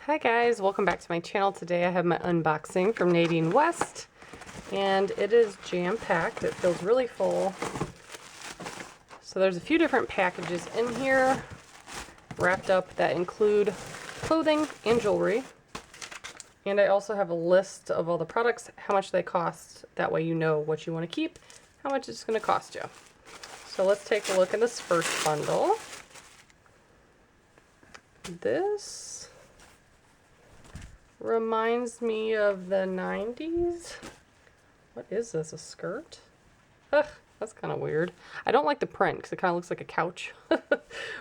Hi guys, welcome back to my channel. Today I have my unboxing from Nadine West, and it is jam-packed. It feels really full. So there's a few different packages in here wrapped up that include clothing and jewelry. And I also have a list of all the products, how much they cost. That way you know what you want to keep, how much it's going to cost you. So let's take a look at this first bundle. This reminds me of the 90s. What is this, a skirt? Ugh, that's kind of weird. I don't like the print because it kind of looks like a couch.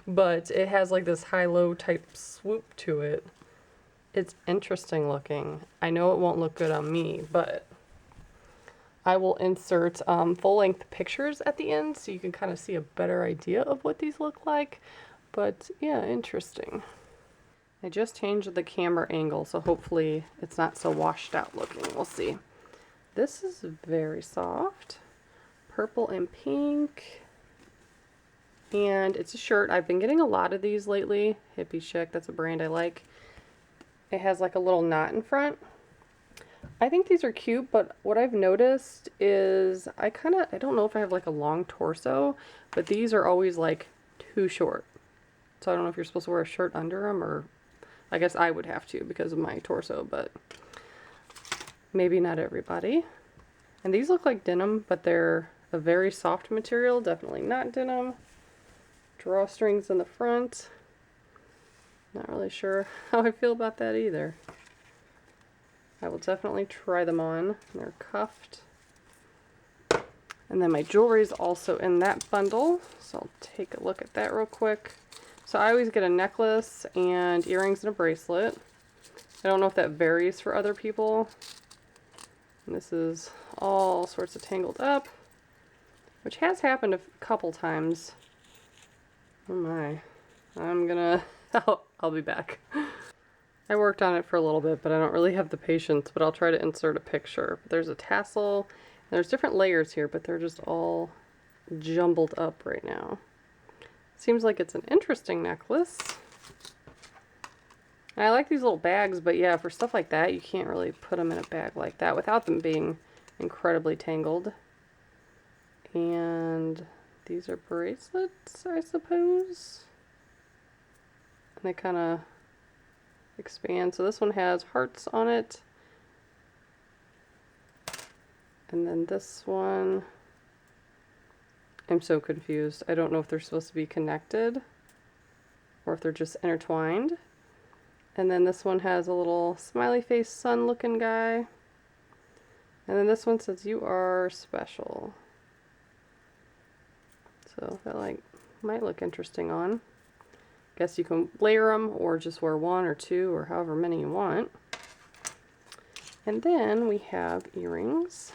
But it has like this high-low type swoop to it. It's interesting looking. I know it won't look good on me, but I will insert full-length pictures at the end so you can kind of see a better idea of what these look like. But yeah, interesting. I just changed the camera angle, so hopefully it's not so washed out looking. We'll see. This is very soft. Purple and pink. And it's a shirt. I've been getting a lot of these lately. Hippie Chic, that's a brand I like. It has like a little knot in front. I think these are cute, but what I've noticed is I don't know if I have like a long torso, but these are always like too short. So I don't know if you're supposed to wear a shirt under them, or I guess I would have to because of my torso, but maybe not everybody. And these look like denim, but they're a very soft material, definitely not denim. Drawstrings in the front. Not really sure how I feel about that either. I will definitely try them on. They're cuffed. And then my jewelry is also in that bundle, so I'll take a look at that real quick. So I always get a necklace and earrings and a bracelet. I don't know if that varies for other people. And this is all sorts of tangled up, which has happened a couple times. Oh my. I'll be back. I worked on it for a little bit, but I don't really have the patience, but I'll try to insert a picture. There's a tassel, and there's different layers here, but they're just all jumbled up right now. Seems like it's an interesting necklace. And I like these little bags, but yeah, for stuff like that, you can't really put them in a bag like that without them being incredibly tangled. And these are bracelets, I suppose. And they kind of expand. So this one has hearts on it. And then this one, I'm so confused. I don't know if they're supposed to be connected or if they're just intertwined. And then this one has a little smiley face sun looking guy. And then this one says you are special. So that might look interesting on. Guess you can layer them or just wear one or two or however many you want. And then we have earrings.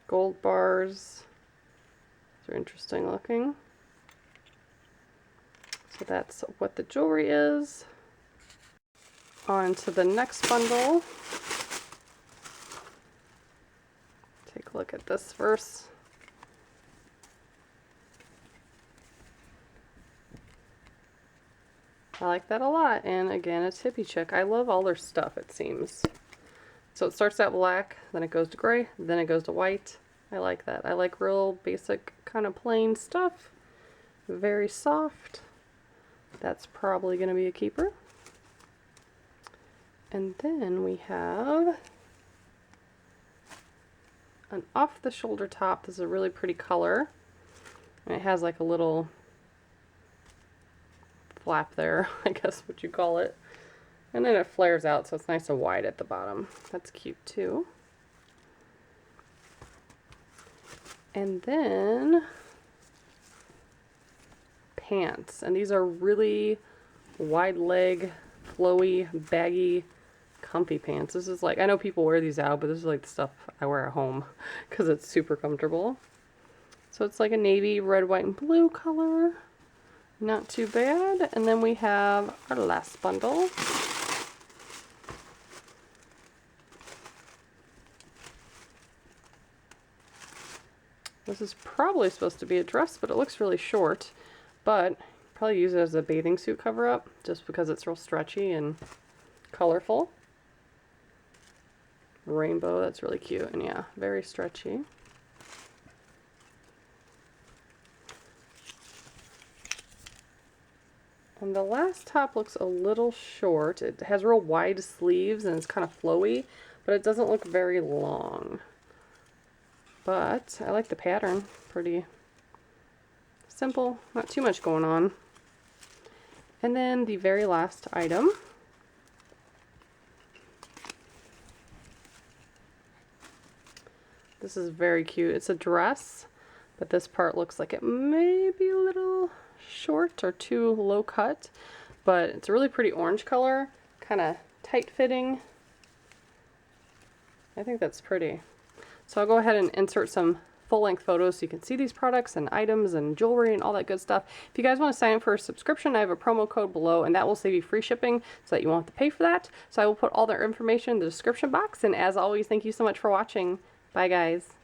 Gold bars. These are interesting looking. So that's what the jewelry is. On to the next bundle. Take a look at this first. I like that a lot, and again, it's Hippie Chic. I love all their stuff, it seems. So it starts out black, then it goes to gray, then it goes to white. I like that. I like real basic kind of plain stuff. Very soft. That's probably going to be a keeper. And then we have an off-the-shoulder top. This is a really pretty color. And it has like a little flap there, I guess what you call it. And then it flares out, so it's nice and wide at the bottom. That's cute too. And then pants. And these are really wide leg, flowy, baggy, comfy pants. This is like, I know people wear these out, but this is like the stuff I wear at home because it's super comfortable. So it's like a navy, red, white, and blue color. Not too bad. And then we have our last bundle. This is probably supposed to be a dress, but it looks really short. But Probably use it as a bathing suit cover up just because it's real stretchy and colorful. Rainbow, that's really cute, and yeah, very stretchy. And the last top looks a little short. It has real wide sleeves and it's kind of flowy, but it doesn't look very long. But I like the pattern. Pretty simple, not too much going on. And then the very last item. This is very cute. It's a dress, but this part looks like it may be a little short or too low cut, but it's a really pretty orange color, kind of tight fitting. I think that's pretty. So I'll go ahead and insert some full-length photos so you can see these products and items and jewelry and all that good stuff. If you guys want to sign up for a subscription, I have a promo code below, and that will save you free shipping so that you won't have to pay for that. So I will put all their information in the description box, and as always, thank you so much for watching. Bye guys.